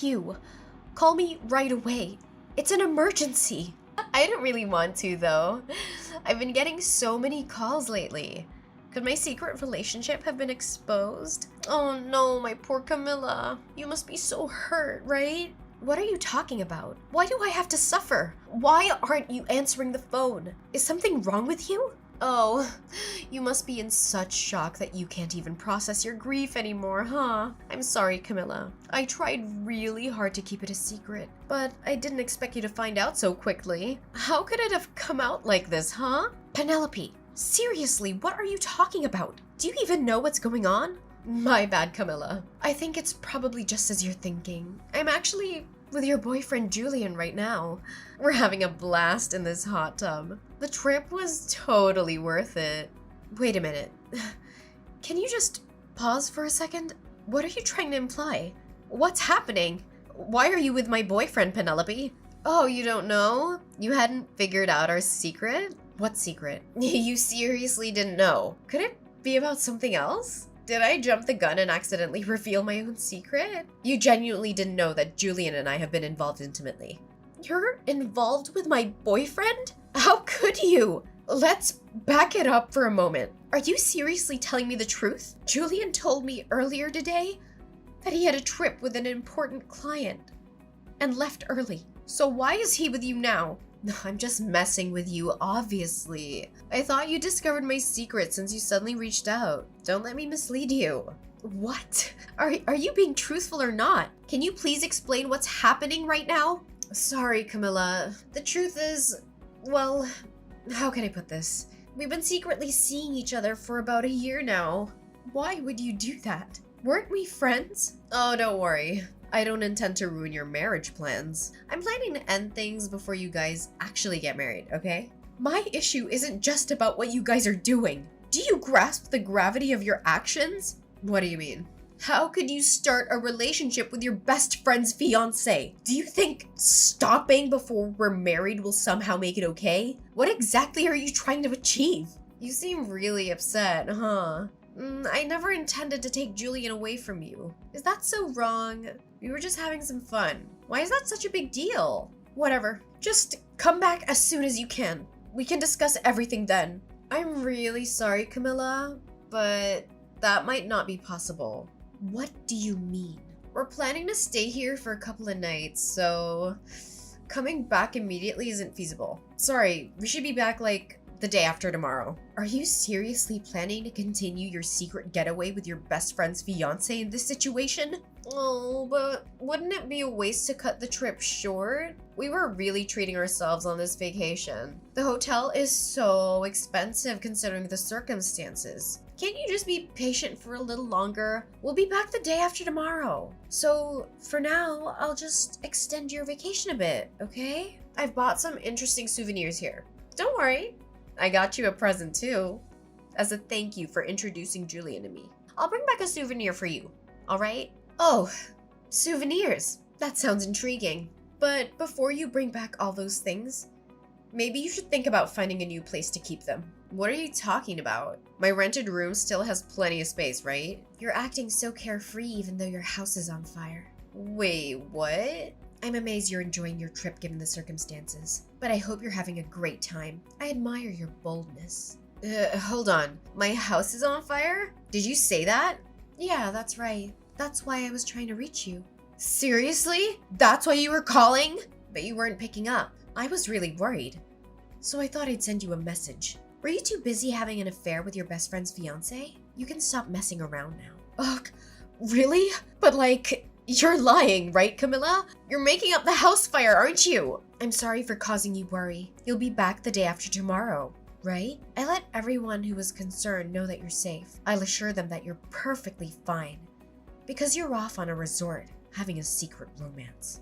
you? Call me right away. It's an emergency. I don't really want to, though. I've been getting so many calls lately. Could my secret relationship have been exposed? Oh no, my poor Camilla. You must be so hurt, right? What are you talking about? Why do I have to suffer? Why aren't you answering the phone? Is something wrong with you? Oh, you must be in such shock that you can't even process your grief anymore, huh? I'm sorry, Camilla. I tried really hard to keep it a secret, but I didn't expect you to find out so quickly. How could it have come out like this, huh? Penelope, seriously, what are you talking about? Do you even know what's going on? My bad, Camilla. I think it's probably just as you're thinking. I'm actually with your boyfriend Julian right now. We're having a blast in this hot tub. The trip was totally worth it. Wait a minute. Can you just pause for a second? What are you trying to imply? What's happening? Why are you with my boyfriend, Penelope? Oh, you don't know? You hadn't figured out our secret? What secret? You seriously didn't know? Could it be about something else? Did I jump the gun and accidentally reveal my own secret? You genuinely didn't know that Julian and I have been involved intimately. You're involved with my boyfriend? How could you? Let's back it up for a moment. Are you seriously telling me the truth? Julian told me earlier today that he had a trip with an important client and left early. So why is he with you now? I'm just messing with you, obviously. I thought you discovered my secret since you suddenly reached out. Don't let me mislead you. What? Are you being truthful or not? Can you please explain what's happening right now? Sorry, Camilla. The truth is, well, how can I put this? We've been secretly seeing each other for about a year now. Why would you do that? Weren't we friends? Oh, don't worry. I don't intend to ruin your marriage plans. I'm planning to end things before you guys actually get married, okay? My issue isn't just about what you guys are doing. Do you grasp the gravity of your actions? What do you mean? How could you start a relationship with your best friend's fiancé? Do you think stopping before we're married will somehow make it okay? What exactly are you trying to achieve? You seem really upset, huh? I never intended to take Julian away from you. Is that so wrong? We were just having some fun. Why is that such a big deal? Whatever. Just come back as soon as you can. We can discuss everything then. I'm really sorry, Camilla, but that might not be possible. What do you mean? We're planning to stay here for a couple of nights, so coming back immediately isn't feasible. Sorry, we should be back like the day after tomorrow. Are you seriously planning to continue your secret getaway with your best friend's fiancé in this situation? Oh, but wouldn't it be a waste to cut the trip short? We were really treating ourselves on this vacation. The hotel is so expensive considering the circumstances. Can't you just be patient for a little longer? We'll be back the day after tomorrow. So for now, I'll just extend your vacation a bit, okay? I've bought some interesting souvenirs here. Don't worry. I got you a present too, as a thank you for introducing Julian to me. I'll bring back a souvenir for you, all right? Oh, souvenirs. That sounds intriguing. But before you bring back all those things, maybe you should think about finding a new place to keep them. What are you talking about? My rented room still has plenty of space, right? You're acting so carefree even though your house is on fire. Wait, what? I'm amazed you're enjoying your trip given the circumstances, but I hope you're having a great time. I admire your boldness. Hold on. My house is on fire? Did you say that? Yeah, that's right. That's why I was trying to reach you. Seriously? That's why you were calling? But you weren't picking up. I was really worried. So I thought I'd send you a message. Were you too busy having an affair with your best friend's fiancé? You can stop messing around now. Ugh, really? But like, you're lying, right, Camilla? You're making up the house fire, aren't you? I'm sorry for causing you worry. You'll be back the day after tomorrow, right? I let everyone who was concerned know that you're safe. I'll assure them that you're perfectly fine because you're off on a resort having a secret romance.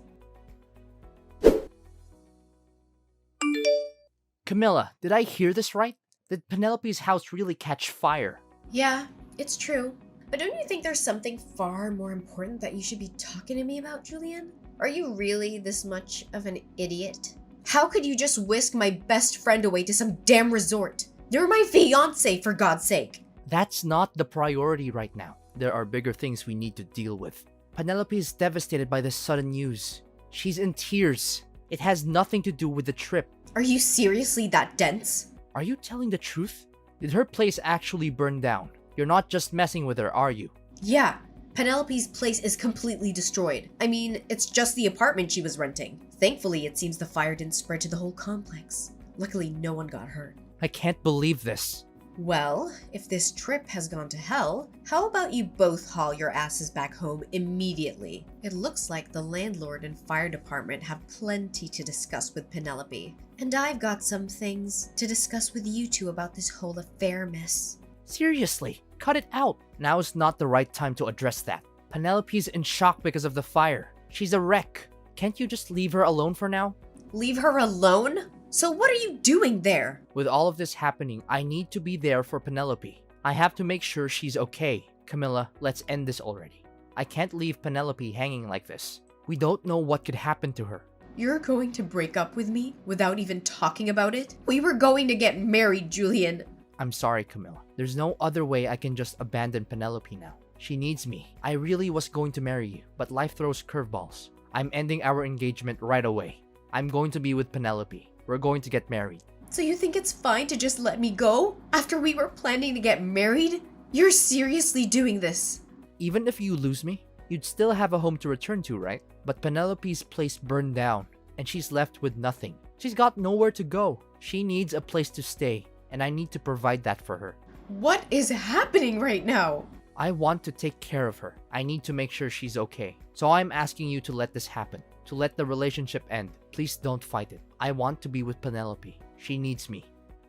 Camilla, did I hear this right? Did Penelope's house really catch fire? Yeah, it's true. But don't you think there's something far more important that you should be talking to me about, Julian? Are you really this much of an idiot? How could you just whisk my best friend away to some damn resort? You're my fiancé, for God's sake. That's not the priority right now. There are bigger things we need to deal with. Penelope is devastated by this sudden news. She's in tears. It has nothing to do with the trip. Are you seriously that dense? Are you telling the truth? Did her place actually burn down? You're not just messing with her, are you? Yeah, Penelope's place is completely destroyed. I mean, it's just the apartment she was renting. Thankfully, it seems the fire didn't spread to the whole complex. Luckily, no one got hurt. I can't believe this. Well, if this trip has gone to hell, how about you both haul your asses back home immediately? It looks like the landlord and fire department have plenty to discuss with Penelope. And I've got some things to discuss with you two about this whole affair, miss. Seriously, cut it out. Now is not the right time to address that. Penelope's in shock because of the fire. She's a wreck. Can't you just leave her alone for now? Leave her alone? So what are you doing there? With all of this happening, I need to be there for Penelope. I have to make sure she's okay. Camilla, let's end this already. I can't leave Penelope hanging like this. We don't know what could happen to her. You're going to break up with me without even talking about it? We were going to get married, Julian. I'm sorry, Camilla. There's no other way I can just abandon Penelope now. She needs me. I really was going to marry you, but life throws curveballs. I'm ending our engagement right away. I'm going to be with Penelope. We're going to get married. So you think it's fine to just let me go after we were planning to get married? You're seriously doing this? Even if you lose me, you'd still have a home to return to, right? But Penelope's place burned down, and she's left with nothing. She's got nowhere to go. She needs a place to stay, and I need to provide that for her. What is happening right now? I want to take care of her. I need to make sure she's okay. So I'm asking you to let this happen. To let the relationship end. Please don't fight it. I want to be with Penelope. She needs me.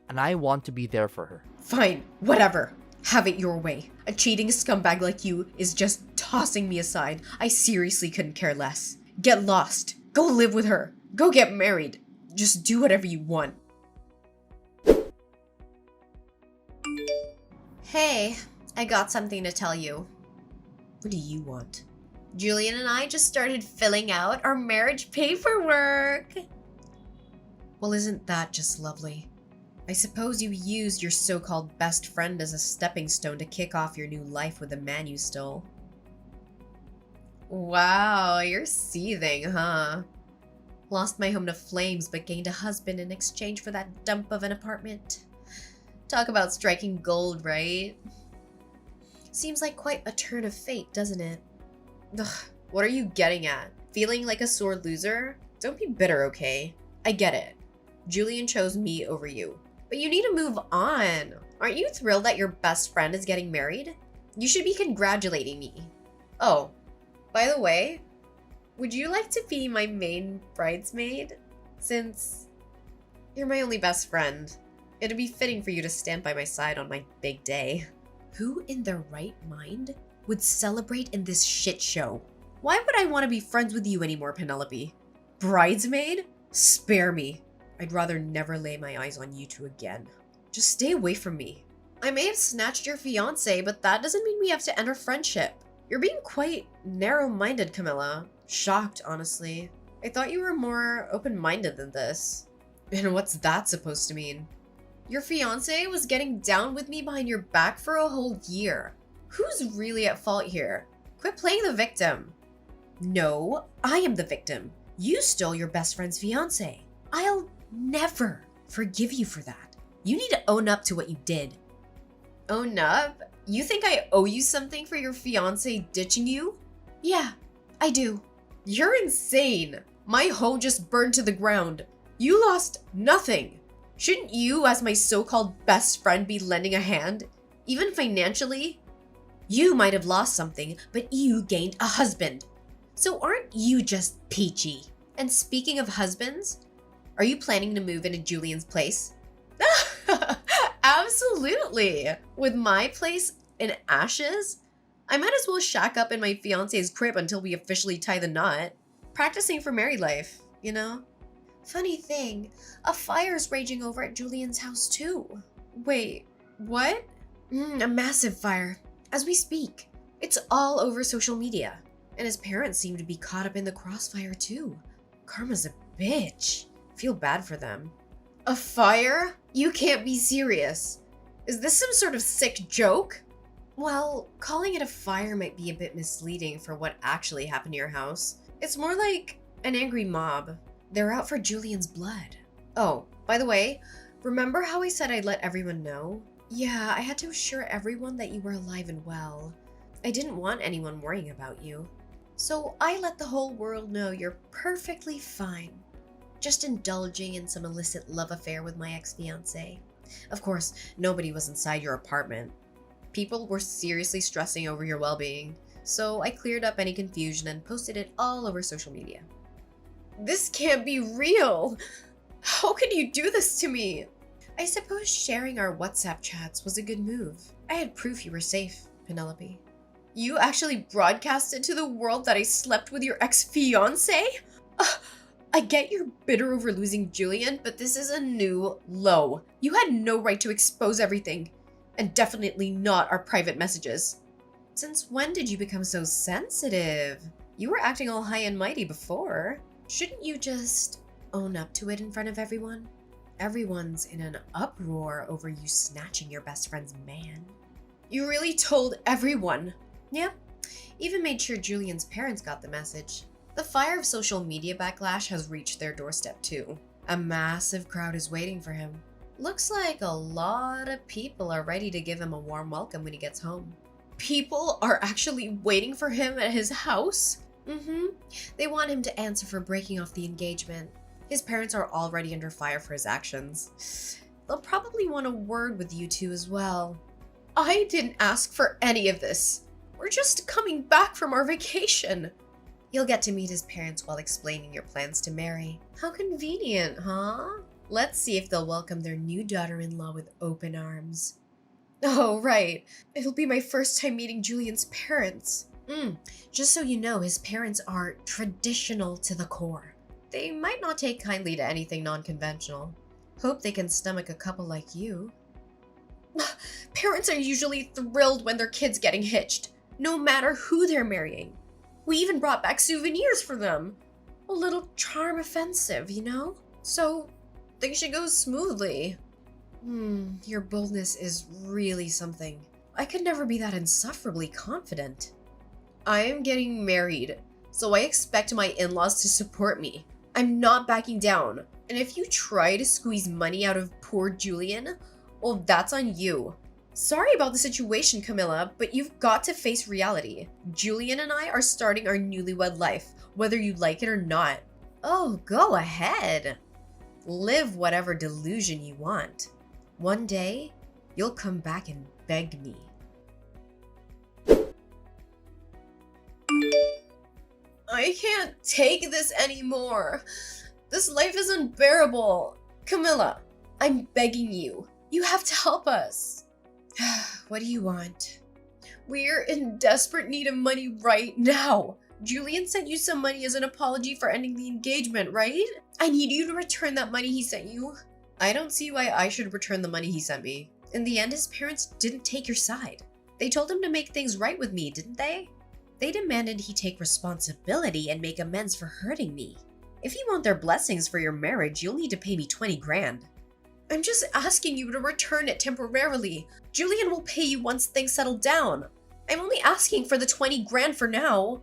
And I want to be there for her. Fine, whatever. Have it your way. A cheating scumbag like you is just tossing me aside. I seriously couldn't care less. Get lost. Go live with her. Go get married. Just do whatever you want. Hey, I got something to tell you. What do you want? Julian and I just started filling out our marriage paperwork. Well, isn't that just lovely? I suppose you used your so-called best friend as a stepping stone to kick off your new life with the man you stole. Wow, you're seething, huh? Lost my home to flames but gained a husband in exchange for that dump of an apartment. Talk about striking gold, right? Seems like quite a turn of fate, doesn't it? Ugh, what are you getting at? Feeling like a sore loser? Don't be bitter, okay? I get it. Julian chose me over you. But you need to move on. Aren't you thrilled that your best friend is getting married? You should be congratulating me. Oh, by the way, would you like to be my main bridesmaid? Since you're my only best friend, it'd be fitting for you to stand by my side on my big day. Who in their right mind would celebrate in this shit show? Why would I want to be friends with you anymore, Penelope? Bridesmaid? Spare me. I'd rather never lay my eyes on you two again. Just stay away from me. I may have snatched your fiancé, but that doesn't mean we have to end our friendship. You're being quite narrow-minded, Camilla. Shocked, honestly. I thought you were more open-minded than this. And what's that supposed to mean? Your fiancé was getting down with me behind your back for a whole year. Who's really at fault here? Quit playing the victim. No, I am the victim. You stole your best friend's fiancé. I'll never forgive you for that. You need to own up to what you did. Own up? You think I owe you something for your fiancé ditching you? Yeah, I do. You're insane. My home just burned to the ground. You lost nothing. Shouldn't you, as my so-called best friend, be lending a hand? Even financially? You might have lost something, but you gained a husband. So aren't you just peachy? And speaking of husbands, are you planning to move into Julian's place? Absolutely. With my place in ashes, I might as well shack up in my fiance's crib until we officially tie the knot. Practicing for married life, you know? Funny thing, a fire's raging over at Julian's house too. Wait, what? A massive fire. As we speak. It's all over social media. And his parents seem to be caught up in the crossfire too. Karma's a bitch. Feel bad for them. A fire? You can't be serious. Is this some sort of sick joke? Well, calling it a fire might be a bit misleading for what actually happened to your house. It's more like an angry mob. They're out for Julian's blood. Oh, by the way, remember how I said I'd let everyone know? Yeah, I had to assure everyone that you were alive and well. I didn't want anyone worrying about you. So I let the whole world know you're perfectly fine. Just indulging in some illicit love affair with my ex-fiancé. Of course, nobody was inside your apartment. People were seriously stressing over your well-being, so I cleared up any confusion and posted it all over social media. This can't be real! How could you do this to me? I suppose sharing our WhatsApp chats was a good move. I had proof you were safe, Penelope. You actually broadcasted to the world that I slept with your ex-fiancé? I get you're bitter over losing Julian, but this is a new low. You had no right to expose everything, and definitely not our private messages. Since when did you become so sensitive? You were acting all high and mighty before. Shouldn't you just own up to it in front of everyone? Everyone's in an uproar over you snatching your best friend's man. You really told everyone? Yeah, even made sure Julian's parents got the message. The fire of social media backlash has reached their doorstep too. A massive crowd is waiting for him. Looks like a lot of people are ready to give him a warm welcome when he gets home. People are actually waiting for him at his house? They want him to answer for breaking off the engagement. His parents are already under fire for his actions. They'll probably want a word with you two as well. I didn't ask for any of this. We're just coming back from our vacation. You'll get to meet his parents while explaining your plans to marry. How convenient, huh? Let's see if they'll welcome their new daughter-in-law with open arms. Oh, right. It'll be my first time meeting Julian's parents. Just so you know, his parents are traditional to the core. They might not take kindly to anything non-conventional. Hope they can stomach a couple like you. Parents are usually thrilled when their kid's getting hitched, no matter who they're marrying. We even brought back souvenirs for them. A little charm offensive, you know? So, things should go smoothly. Your boldness is really something. I could never be that insufferably confident. I am getting married, so I expect my in-laws to support me. I'm not backing down. And if you try to squeeze money out of poor Julian, well, that's on you. Sorry about the situation, Camilla, but you've got to face reality. Julian and I are starting our newlywed life, whether you like it or not. Oh, go ahead. Live whatever delusion you want. One day, you'll come back and beg me. I can't take this anymore. This life is unbearable. Camilla, I'm begging you. You have to help us. What do you want? We're in desperate need of money right now. Julian sent you some money as an apology for ending the engagement, right? I need you to return that money he sent you. I don't see why I should return the money he sent me. In the end, his parents didn't take your side. They told him to make things right with me, didn't they? They demanded he take responsibility and make amends for hurting me. If you want their blessings for your marriage, you'll need to pay me 20 grand. I'm just asking you to return it temporarily. Julian will pay you once things settle down. I'm only asking for the 20 grand for now.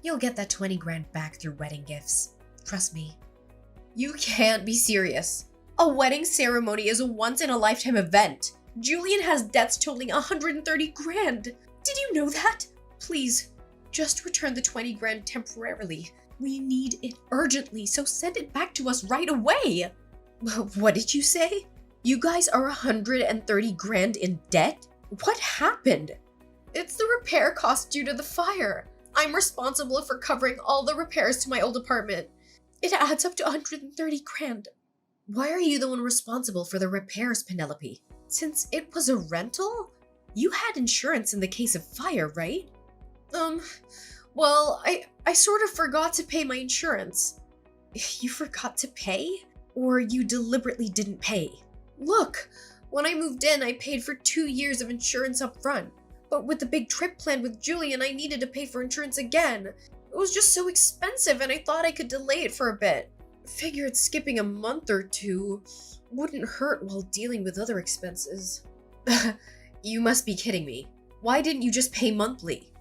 You'll get that 20 grand back through wedding gifts. Trust me. You can't be serious. A wedding ceremony is a once-in-a-lifetime event. Julian has debts totaling 130 grand. Did you know that? Please, just return the 20 grand temporarily. We need it urgently, so send it back to us right away. What did you say? You guys are 130 grand in debt? What happened? It's the repair cost due to the fire. I'm responsible for covering all the repairs to my old apartment. It adds up to 130 grand. Why are you the one responsible for the repairs, Penelope? Since it was a rental? You had insurance in the case of fire, right? Well, I sort of forgot to pay my insurance. You forgot to pay? Or you deliberately didn't pay? Look, when I moved in, I paid for 2 years of insurance up front. But with the big trip planned with Julian, I needed to pay for insurance again. It was just so expensive and I thought I could delay it for a bit. Figured skipping a month or two wouldn't hurt while dealing with other expenses. You must be kidding me. Why didn't you just pay monthly?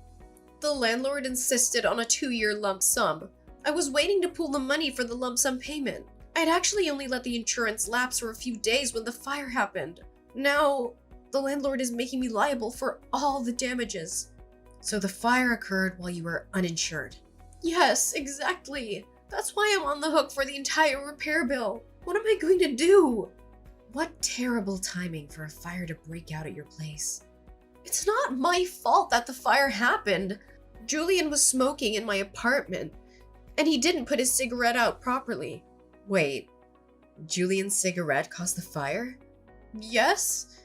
The landlord insisted on a 2-year lump sum. I was waiting to pull the money for the lump sum payment. I'd actually only let the insurance lapse for a few days when the fire happened. Now, the landlord is making me liable for all the damages. So the fire occurred while you were uninsured? Yes, exactly. That's why I'm on the hook for the entire repair bill. What am I going to do? What terrible timing for a fire to break out at your place. It's not my fault that the fire happened. Julian was smoking in my apartment, and he didn't put his cigarette out properly. Wait, Julian's cigarette caused the fire? Yes.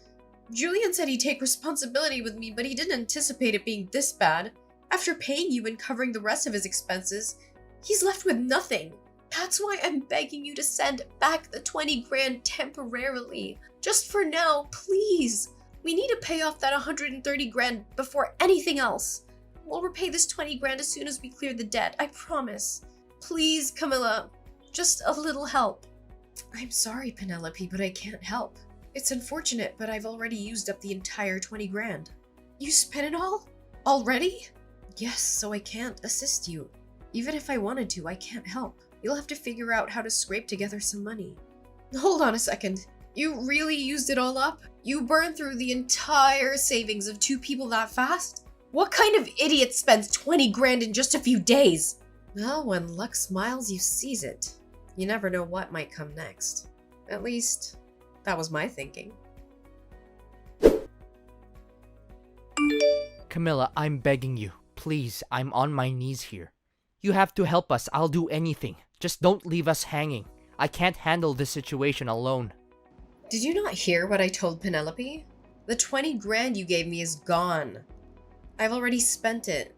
Julian said he'd take responsibility with me, but he didn't anticipate it being this bad. After paying you and covering the rest of his expenses, he's left with nothing. That's why I'm begging you to send back the 20 grand temporarily. Just for now, please. We need to pay off that 130 grand before anything else. We'll repay this 20 grand as soon as we clear the debt, I promise. Please, Camilla, just a little help. I'm sorry, Penelope, but I can't help. It's unfortunate, but I've already used up the entire 20 grand. You spent it all? Already? Yes, so I can't assist you. Even if I wanted to, I can't help. You'll have to figure out how to scrape together some money. Hold on a second. You really used it all up? You burned through the entire savings of 2 people that fast? What kind of idiot spends 20 grand in just a few days? Well, when luck smiles, you seize it. You never know what might come next. At least, that was my thinking. Camilla, I'm begging you. Please, I'm on my knees here. You have to help us. I'll do anything. Just don't leave us hanging. I can't handle this situation alone. Did you not hear what I told Penelope? The 20 grand you gave me is gone. I've already spent it.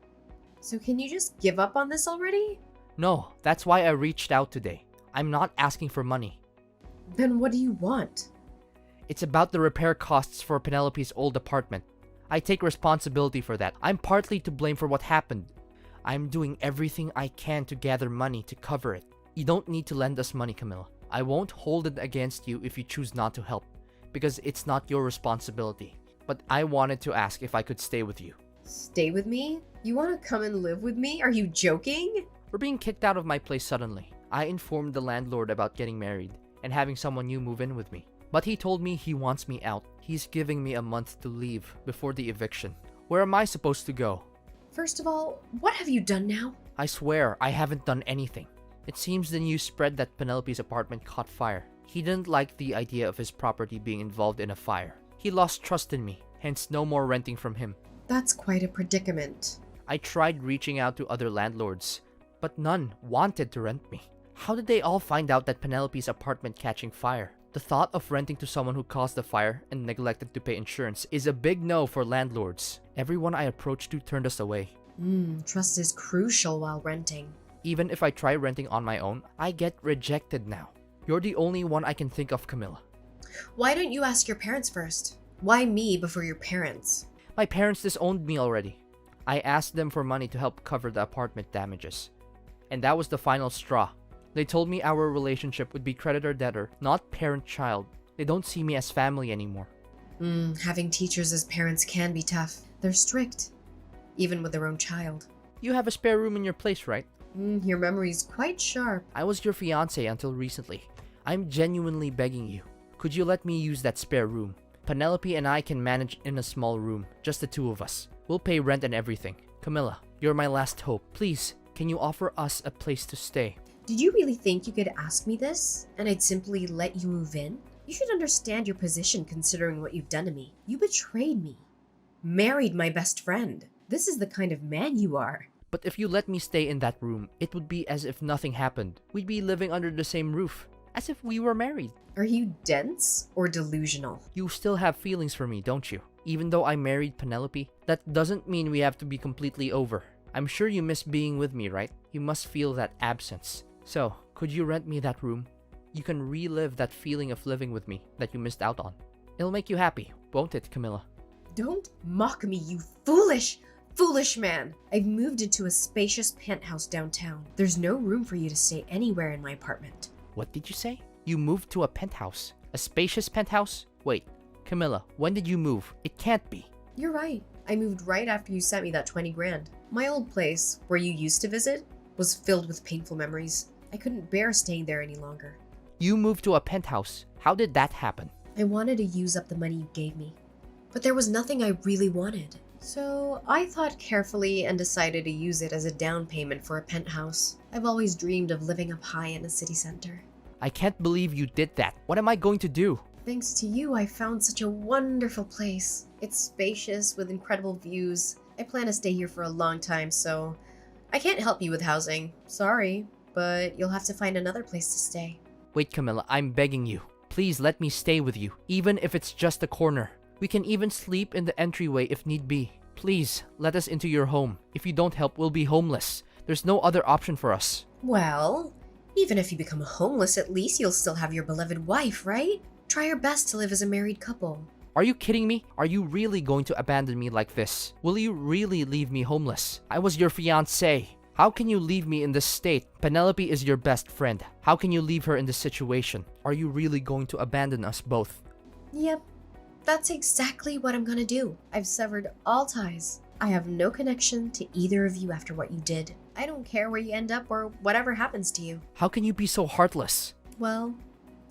So can you just give up on this already? No, that's why I reached out today. I'm not asking for money. Then what do you want? It's about the repair costs for Penelope's old apartment. I take responsibility for that. I'm partly to blame for what happened. I'm doing everything I can to gather money to cover it. You don't need to lend us money, Camilla. I won't hold it against you if you choose not to help, because it's not your responsibility. But I wanted to ask if I could stay with you. Stay with me? You want to come and live with me? Are you joking? We're being kicked out of my place suddenly. I informed the landlord about getting married and having someone new move in with me. But he told me he wants me out. He's giving me a month to leave before the eviction. Where am I supposed to go? First of all, what have you done now? I swear, I haven't done anything. It seems the news spread that Penelope's apartment caught fire. He didn't like the idea of his property being involved in a fire. He lost trust in me, hence no more renting from him. That's quite a predicament. I tried reaching out to other landlords, but none wanted to rent me. How did they all find out that Penelope's apartment catching fire? The thought of renting to someone who caused the fire and neglected to pay insurance is a big no for landlords. Everyone I approached to turned us away. Trust is crucial while renting. Even if I try renting on my own, I get rejected now. You're the only one I can think of, Camilla. Why don't you ask your parents first? Why me before your parents? My parents disowned me already. I asked them for money to help cover the apartment damages. And that was the final straw. They told me our relationship would be creditor-debtor, not parent-child. They don't see me as family anymore. Having teachers as parents can be tough. They're strict, even with their own child. You have a spare room in your place, right? Your memory's quite sharp. I was your fiancé until recently. I'm genuinely begging you. Could you let me use that spare room? Penelope and I can manage in a small room, just the 2 of us. We'll pay rent and everything. Camilla, you're my last hope. Please, can you offer us a place to stay? Did you really think you could ask me this, and I'd simply let you move in? You should understand your position considering what you've done to me. You betrayed me. Married my best friend. This is the kind of man you are. But if you let me stay in that room, it would be as if nothing happened. We'd be living under the same roof, as if we were married. Are you dense or delusional? You still have feelings for me, don't you? Even though I married Penelope, that doesn't mean we have to be completely over. I'm sure you miss being with me, right? You must feel that absence. So, could you rent me that room? You can relive that feeling of living with me that you missed out on. It'll make you happy, won't it, Camilla? Don't mock me, you foolish man. I've moved into a spacious penthouse downtown. There's no room for you to stay anywhere in my apartment. What did you say? You moved to a penthouse? A spacious penthouse? Wait, Camilla, when did you move? It can't be. You're right. I moved right after you sent me that 20 grand. My old place, where you used to visit, was filled with painful memories. I couldn't bear staying there any longer. You moved to a penthouse. How did that happen? I wanted to use up the money you gave me, but there was nothing I really wanted. So I thought carefully and decided to use it as a down payment for a penthouse. I've always dreamed of living up high in a city center. I can't believe you did that. What am I going to do? Thanks to you, I found such a wonderful place. It's spacious with incredible views. I plan to stay here for a long time, so I can't help you with housing. Sorry, but you'll have to find another place to stay. Wait, Camilla, I'm begging you. Please let me stay with you, even if it's just a corner. We can even sleep in the entryway if need be. Please, let us into your home. If you don't help, we'll be homeless. There's no other option for us. Well, even if you become homeless, at least you'll still have your beloved wife, right? Try your best to live as a married couple. Are you kidding me? Are you really going to abandon me like this? Will you really leave me homeless? I was your fiancé. How can you leave me in this state? Penelope is your best friend. How can you leave her in this situation? Are you really going to abandon us both? Yep, that's exactly what I'm gonna do. I've severed all ties. I have no connection to either of you after what you did. I don't care where you end up or whatever happens to you. How can you be so heartless? Well,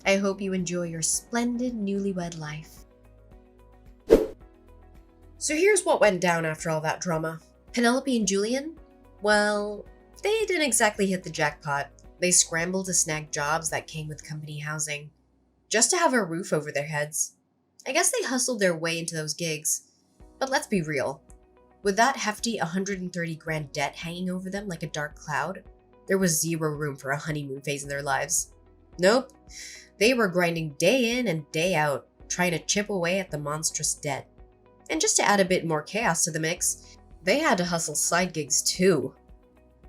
I hope you enjoy your splendid newlywed life. So here's what went down after all that drama. Penelope and Julian, well, they didn't exactly hit the jackpot. They scrambled to snag jobs that came with company housing, just to have a roof over their heads. I guess they hustled their way into those gigs. But let's be real. With that hefty 130 grand debt hanging over them like a dark cloud, there was zero room for a honeymoon phase in their lives. Nope. They were grinding day in and day out, trying to chip away at the monstrous debt. And just to add a bit more chaos to the mix, they had to hustle side gigs too.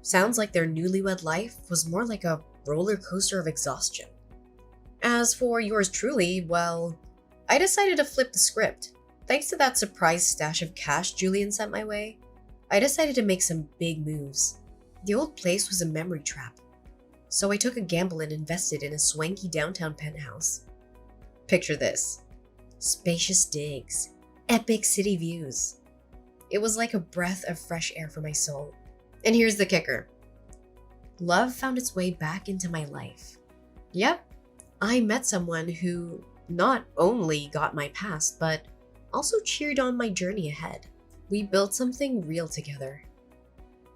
Sounds like their newlywed life was more like a roller coaster of exhaustion. As for yours truly, well, I decided to flip the script. Thanks to that surprise stash of cash Julian sent my way, I decided to make some big moves. The old place was a memory trap, so I took a gamble and invested in a swanky downtown penthouse. Picture this: spacious digs, epic city views. It was like a breath of fresh air for my soul. And here's the kicker. Love found its way back into my life. Yep, I met someone who not only got my past, but also cheered on my journey ahead. We built something real together.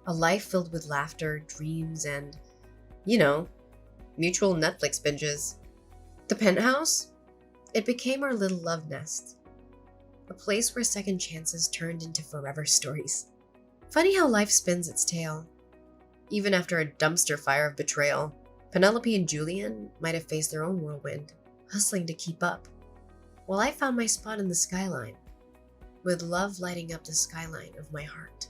A life filled with laughter, dreams, and, mutual Netflix binges. The penthouse? It became our little love nest. A place where second chances turned into forever stories. Funny how life spins its tale. Even after a dumpster fire of betrayal, Penelope and Julian might have faced their own whirlwind, hustling to keep up, while I found my spot in the skyline, with love lighting up the skyline of my heart.